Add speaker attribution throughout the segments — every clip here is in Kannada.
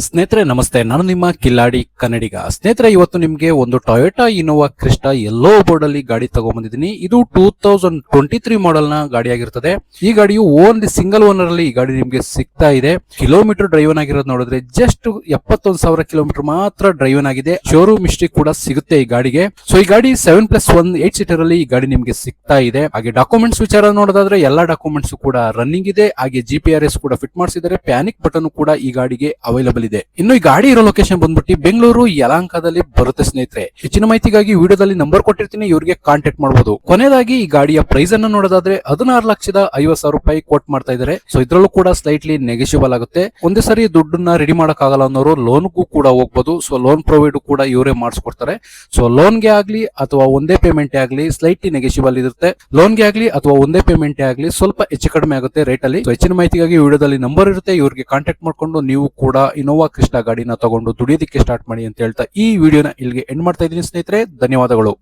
Speaker 1: ಸ್ನೇಹಿತರೆ ನಮಸ್ತೆ, ನಾನು ನಿಮ್ಮ ಕಿಲ್ಲಾಡಿ ಕನ್ನಡಿಗ. ಸ್ನೇಹಿತರೆ, ಇವತ್ತು ನಿಮಗೆ ಒಂದು Toyota Innova Crysta yellow board ಅಲ್ಲಿ ಗಾಡಿ ತಗೊಂಡ್ಬಂದಿದ್ದೀನಿ. ಇದು 2023 ಮಾಡೆಲ್ ನ ಗಾಡಿ ಆಗಿರ್ತದೆ. ಈ ಗಾಡಿಯು ಓನ್ಲಿ ಸಿಂಗಲ್ ಓನರ್ ಅಲ್ಲಿ ಈ ಗಾಡಿ ನಿಮಗೆ ಸಿಗ್ತಾ ಇದೆ. ಕಿಲೋಮೀಟರ್ ಡ್ರೈವನ್ ಆಗಿರೋದು ನೋಡಿದ್ರೆ ಜಸ್ಟ್ 71,000 ಕಿಲೋಮೀಟರ್ ಮಾತ್ರ ಡ್ರೈವನ್ ಆಗಿದೆ. ಶೋರೂಮ್ ಹಿಸ್ಟ್ರಿ ಕೂಡ ಸಿಗುತ್ತೆ ಈ ಗಾಡಿಗೆ. ಸೊ ಈ ಗಾಡಿ 7+1 8 ಸೀಟರ್ ಅಲ್ಲಿ ಈ ಗಾಡಿ ನಿಮಗೆ ಸಿಗ್ತಾ ಇದೆ. ಹಾಗೆ ಡಾಕ್ಯುಮೆಂಟ್ಸ್ ವಿಚಾರ ನೋಡೋದಾದ್ರೆ ಎಲ್ಲಾ ಡಾಕ್ಯುಮೆಂಟ್ಸ್ ಕೂಡ ರನ್ನಿಂಗ್ ಇದೆ. ಹಾಗೆ GPRS ಕೂಡ ಫಿಟ್ ಮಾಡಿಸಿದ್ದಾರೆ. ಪ್ಯಾನಿಕ್ ಬಟನ್ ಕೂಡ ಈ ಗಾಡಿಗೆ ಅವೈಲಬಲ್ ಇದೆ. ಇನ್ನು ಈ ಗಾಡಿ ಇರೋ ಲೊಕೇಶನ್ ಬಂದ್ಬಿಟ್ಟು ಬೆಂಗಳೂರು ಯಲಹಂಕದಲ್ಲಿ ಬರುತ್ತೆ. ಸ್ನೇಹಿತರೆ, ಹೆಚ್ಚಿನ ಮಾಹಿತಿಗಾಗಿ ವಿಡಿಯೋದಲ್ಲಿ ನಂಬರ್ ಕೊಟ್ಟಿರ್ತೀನಿ, ಇವರಿಗೆ ಕಾಂಟ್ಯಾಕ್ಟ್ ಮಾಡಬಹುದು. ಕೊನೆಯದಾಗಿ ಈ ಗಾಡಿಯ ಪ್ರೈಸ್ ಅನ್ನು ನೋಡೋದಾದ್ರೆ 16,50,000 ರೂಪಾಯಿ ಕೋಟ್ ಮಾಡ್ತಾ ಇದ್ದಾರೆ. ಸೊ ಇದ್ರಲ್ಲೂ ಕೂಡ ಸ್ಲೈಟ್ಲಿ ನೆಗೆಷಿಬಲ್ ಆಗುತ್ತೆ. ಒಂದೇ ಸರಿ ದುಡ್ಡನ್ನ ರೆಡಿ ಮಾಡಕ್ಕಾಗಲ್ಲ ಅನ್ನೋರು ಲೋನ್ಗೂ ಕೂಡ ಹೋಗ್ಬೋದು. ಸೊ ಲೋನ್ ಪ್ರೊವೈಡ್ ಕೂಡ ಇವರೇ ಮಾಡಿಸ್ಕೊಡ್ತಾರೆ. ಸೊ ಲೋನ್ಗೆ ಆಗ್ಲಿ ಅಥವಾ ಒಂದೇ ಪೇಮೆಂಟ್ ಆಗ್ಲಿ ಸ್ಲೈಟ್ಲಿ ನೆಗೆಷಿಬಲ್ ಇರುತ್ತೆ. ಲೋನ್ಗೆ ಆಗ್ಲಿ ಅಥವಾ ಒಂದೇ ಪೇಮೆಂಟ್ ಆಗ್ಲಿ ಸ್ವಲ್ಪ ಹೆಚ್ಚು ಕಡಿಮೆ ಆಗುತ್ತೆ ರೇಟ್ ಅಲ್ಲಿ. ಹೆಚ್ಚಿನ ಮಾಹಿತಿಗಾಗಿ ವಿಡಿಯೋದಲ್ಲಿ ನಂಬರ್ ಇರುತ್ತೆ, ಇವರಿಗೆ ಕಾಂಟ್ಯಾಕ್ಟ್ ಮಾಡ್ಕೊಂಡು ನೀವು ಕೂಡ ಇನೋವಾ ಕ್ರಿಸ್ಟಾ ಗಾಡಿನ ತಗೊಂಡು ದುಡಿಯೋದಕ್ಕೆ ಸ್ಟಾರ್ಟ್ ಮಾಡಿ ಅಂತ ಹೇಳ್ತಾ ಈ ವಿಡಿಯೋನ ಇಲ್ಲಿಗೆ ಎಂಡ್ ಮಾಡ್ತಾ ಇದ್ದೀನಿ. ಸ್ನೇಹಿತರೆ, ಧನ್ಯವಾದಗಳು.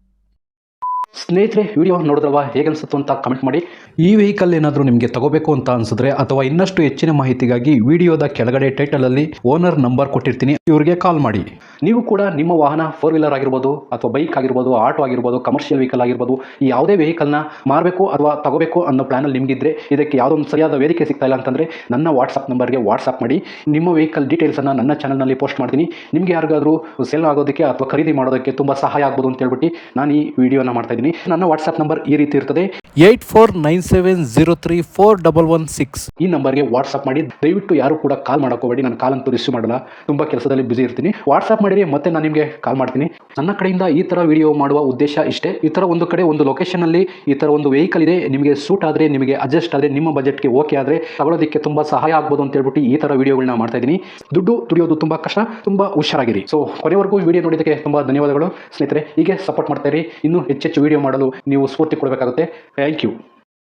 Speaker 2: ಸ್ನೇಹಿತರೆ, ವಿಡಿಯೋ ನೋಡಿದ್ರವಾ, ಹೇಗನ್ಸುತ್ತು ಅಂತ ಕಮೆಂಟ್ ಮಾಡಿ. ಈ ವೆಹಿಕಲ್ ಏನಾದರೂ ನಿಮಗೆ ತಗೋಬೇಕು ಅಂತ ಅನ್ಸಿದ್ರೆ ಅಥವಾ ಇನ್ನಷ್ಟು ಹೆಚ್ಚಿನ ಮಾಹಿತಿಗಾಗಿ ವಿಡಿಯೋದ ಕೆಳಗಡೆ ಟೈಟಲ್ ಅಲ್ಲಿ ಓನರ್ ನಂಬರ್ ಕೊಟ್ಟಿರ್ತೀನಿ, ಇವರಿಗೆ ಕಾಲ್ ಮಾಡಿ. ನೀವು ಕೂಡ ನಿಮ್ಮ ವಾಹನ 4 ವೀಲರ್ ಆಗಿರ್ಬೋದು ಅಥವಾ ಬೈಕ್ ಆಗಿರ್ಬೋದು, ಆಟೋ ಆಗಿರ್ಬೋದು, ಕಮರ್ಷಿಯಲ್ ವೆಹಿಕಲ್ ಆಗಿರ್ಬೋದು, ಈ ಯಾವುದೇ ವೆಹಿಕಲ್ನ ಮಾರಬೇಕು ಅಥವಾ ತಗೋಬೇಕು ಅನ್ನೋ ಪ್ಲಾನಲ್ಲಿ ನಿಮಗಿದ್ರೆ, ಇದಕ್ಕೆ ಯಾವುದೋ ಒಂದು ಸರಿಯಾದ ವೇದಿಕೆ ಸಿಗ್ತಾ ಇಲ್ಲ ಅಂತಂದರೆ ನನ್ನ ವಾಟ್ಸಪ್ ನಂಬರ್ಗೆ ವಾಟ್ಸಪ್ ಮಾಡಿ. ನಿಮ್ಮ ವೆಹಿಕಲ್ ಡೀಟೇಲ್ಸನ್ನು ನನ್ನ ಚಾನಲ್ನಲ್ಲಿ ಪೋಸ್ಟ್ ಮಾಡ್ತೀನಿ. ನಿಮಗೆ ಯಾರಿಗಾದರೂ ಸೇಲ್ ಆಗೋದಕ್ಕೆ ಅಥವಾ ಖರೀದಿ ಮಾಡೋದಕ್ಕೆ ತುಂಬ ಸಹಾಯ ಆಗ್ಬೋದು ಅಂತ ಹೇಳ್ಬಿಟ್ಟು ನಾನು ಈ ವಿಡಿಯೋನ ಮಾಡ್ತಾ ಇದ್ದೀನಿ. ನನ್ನ ವಾಟ್ಸ್ಆಪ್ ನಂಬರ್ ಈ ರೀತಿ ಇರ್ತದೆ,
Speaker 1: 8497034116.
Speaker 2: ಈ ನಂಬರ್ಗೆ ವಾಟ್ಸ್ಆಪ್ ಮಾಡಿ. ದಯವಿಟ್ಟು ಯಾರು ಕೂಡ ಕಾಲ್ ಮಾಡೋಕೋಬೇಡಿ, ನಾನು ಕಾಲ್ ಅಂತೂ ರಿಸೀವ್ ಮಾಡಲ್ಲ, ತುಂಬ ಕೆಲಸದಲ್ಲಿ ಬಿಸಿ ಇರ್ತೀನಿ. ವಾಟ್ಸ್ಆಪ್ ಮಾಡಿರಿ, ಮತ್ತೆ ನಾನು ನಿಮಗೆ ಕಾಲ್ ಮಾಡ್ತೀನಿ. ನನ್ನ ಕಡೆಯಿಂದ ಈ ಥರ ವಿಡಿಯೋ ಮಾಡುವ ಉದ್ದೇಶ ಇಷ್ಟೇ. ಈ ಥರ ಒಂದು ಕಡೆ ಒಂದು ಲೊಕೇಶನಲ್ಲಿ ಈ ಥರ ಒಂದು ವೆಹಿಕಲ್ ಇದೆ, ನಿಮಗೆ ಸೂಟ್ ಆದರೆ, ನಿಮಗೆ ಅಡ್ಜಸ್ಟ್ ಆದರೆ, ನಿಮ್ಮ ಬಜೆಟ್ಗೆ ಓಕೆ ಆದರೆ ತಗೊಳ್ಳೋದಕ್ಕೆ ತುಂಬ ಸಹಾಯ ಆಗ್ಬೋದು ಅಂತ ಹೇಳ್ಬಿಟ್ಟು ಈ ಥರ ವಿಡಿಯೋಗಳನ್ನ ಮಾಡ್ತಾ ಇದ್ದೀನಿ. ದುಡ್ಡು ದುಡಿಯೋದು ತುಂಬ ಕಷ್ಟ, ತುಂಬ ಹುಷಾರಾಗಿರಿ. ಸೊ ಕೊನೆವರೆಗೂ ವಿಡಿಯೋ ನೋಡಿದ್ದಕ್ಕೆ ತುಂಬ ಧನ್ಯವಾದಗಳು ಸ್ನೇಹಿತರೆ. ಹೀಗೆ ಸಪೋರ್ಟ್ ಮಾಡ್ತಾ ಇರಿ. ಇನ್ನೂ ಹೆಚ್ಚೆಚ್ಚು ವಿಡಿಯೋ ಮಾಡಲು ನೀವು ಸ್ಫೂರ್ತಿ ಕೊಡಬೇಕಾಗುತ್ತೆ. Thank you.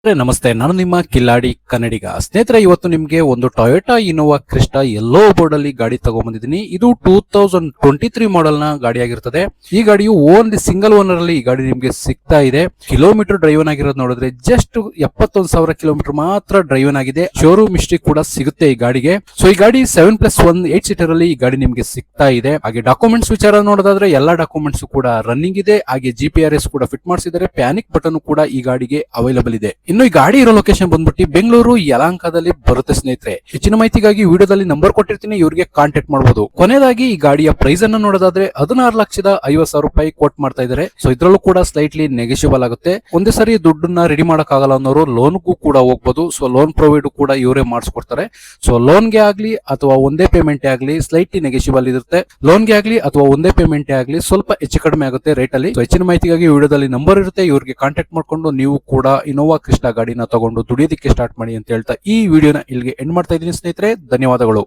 Speaker 1: ನಮಸ್ತೆ, ನಾನು ನಿಮ್ಮ ಕಿಲ್ಲಾಡಿ ಕನ್ನಡಿಗ. ಸ್ನೇಹಿತರೆ, ಇವತ್ತು ನಿಮಗೆ ಒಂದು Toyota Innova Crysta yellow board ಅಲ್ಲಿ ಗಾಡಿ ತಗೊಂಡ್ಬಂದಿದ್ದೀನಿ. ಇದು 2023 ಮಾಡೆಲ್ ನ ಗಾಡಿ ಆಗಿರ್ತದೆ. ಈ ಗಾಡಿಯು ಓನ್ಲಿ ಸಿಂಗಲ್ ಓನರ್ ಅಲ್ಲಿ ಈ ಗಾಡಿ ನಿಮಗೆ ಸಿಗ್ತಾ ಇದೆ. ಕಿಲೋಮೀಟರ್ ಡ್ರೈವನ್ ಆಗಿರೋದು ನೋಡಿದ್ರೆ ಜಸ್ಟ್ 71,000 ಕಿಲೋಮೀಟರ್ ಮಾತ್ರ ಡ್ರೈವನ್ ಆಗಿದೆ. ಶೋರೂಮ್ ಹಿಸ್ಟ್ರಿ ಕೂಡ ಸಿಗುತ್ತೆ ಈ ಗಾಡಿಗೆ. ಸೊ ಈ ಗಾಡಿ 7+1 8 ಸೀಟರ್ ಅಲ್ಲಿ ಈ ಗಾಡಿ ನಿಮಗೆ ಸಿಗ್ತಾ ಇದೆ. ಹಾಗೆ ಡಾಕ್ಯುಮೆಂಟ್ಸ್ ವಿಚಾರ ನೋಡೋದಾದ್ರೆ ಎಲ್ಲಾ ಡಾಕ್ಯುಮೆಂಟ್ಸ್ ಕೂಡ ರನ್ನಿಂಗ್ ಇದೆ. ಹಾಗೆ GPRS ಕೂಡ ಫಿಟ್ ಮಾಡಿಸಿದ್ದಾರೆ. ಪ್ಯಾನಿಕ್ ಬಟನ್ ಕೂಡ ಈ ಗಾಡಿಗೆ ಅವೈಲಬಲ್ ಇದೆ. ಇನ್ನು ಈ ಗಾಡಿ ಇರೋ ಲೊಕೇಶನ್ ಬಂದ್ಬಿಟ್ಟು ಬೆಂಗಳೂರು ಯಲಹಂಕದಲ್ಲಿ ಬರುತ್ತೆ. ಸ್ನೇಹಿತರೆ, ಹೆಚ್ಚಿನ ಮಾಹಿತಿಗಾಗಿ ವಿಡಿಯೋದಲ್ಲಿ ನಂಬರ್ ಕೊಟ್ಟಿರ್ತೀನಿ, ಇವರಿಗೆ ಕಾಂಟ್ಯಾಕ್ಟ್ ಮಾಡಬಹುದು. ಕೊನೆಯದಾಗಿ ಈ ಗಾಡಿಯ ಪ್ರೈಸ್ ಅನ್ನು ನೋಡೋದಾದ್ರೆ 16,50,000 ರೂಪಾಯಿ ಕೋಟ್ ಮಾಡ್ತಾ ಇದ್ದಾರೆ. ಸೊ ಇದ್ರಲ್ಲೂ ಕೂಡ ಸ್ಲೈಟ್ಲಿ ನೆಗೆಷಿಬಲ್ ಆಗುತ್ತೆ. ಒಂದೇ ಸರಿ ದುಡ್ಡನ್ನ ರೆಡಿ ಮಾಡಕ್ಕಾಗಲ್ಲ ಅನ್ನೋರು ಲೋನ್ಗೂ ಕೂಡ ಹೋಗ್ಬೋದು. ಸೊ ಲೋನ್ ಪ್ರೊವೈಡ್ ಕೂಡ ಇವರೇ ಮಾಡಿಸ್ಕೊಡ್ತಾರೆ. ಸೊ ಲೋನ್ಗೆ ಆಗ್ಲಿ ಅಥವಾ ಒಂದೇ ಪೇಮೆಂಟ್ ಆಗ್ಲಿ ಸ್ಲೈಟ್ಲಿ ನೆಗೆಷಿಬಲ್ ಇರುತ್ತೆ. ಲೋನ್ಗೆ ಆಗ್ಲಿ ಅಥವಾ ಒಂದೇ ಪೇಮೆಂಟ್ ಆಗ್ಲಿ ಸ್ವಲ್ಪ ಹೆಚ್ಚು ಕಡಿಮೆ ಆಗುತ್ತೆ ರೇಟ್ ಅಲ್ಲಿ. ಹೆಚ್ಚಿನ ಮಾಹಿತಿಗಾಗಿ ವಿಡಿಯೋದಲ್ಲಿ ನಂಬರ್ ಇರುತ್ತೆ, ಇವರಿಗೆ ಕಾಂಟ್ಯಾಕ್ಟ್ ಮಾಡ್ಕೊಂಡು ನೀವು ಕೂಡ ಇನೋವಾ ಕ್ರಿಸ್ಟಾ ಗಾಡಿನ ತಗೊಂಡು ದುಡಿಯೋದಕ್ಕೆ ಸ್ಟಾರ್ಟ್ ಮಾಡಿ ಅಂತ ಹೇಳ್ತಾ ಈ ವಿಡಿಯೋನ ಇಲ್ಲಿಗೆ ಎಂಡ್ ಮಾಡ್ತಾ ಇದ್ದೀನಿ. ಸ್ನೇಹಿತರೆ, ಧನ್ಯವಾದಗಳು.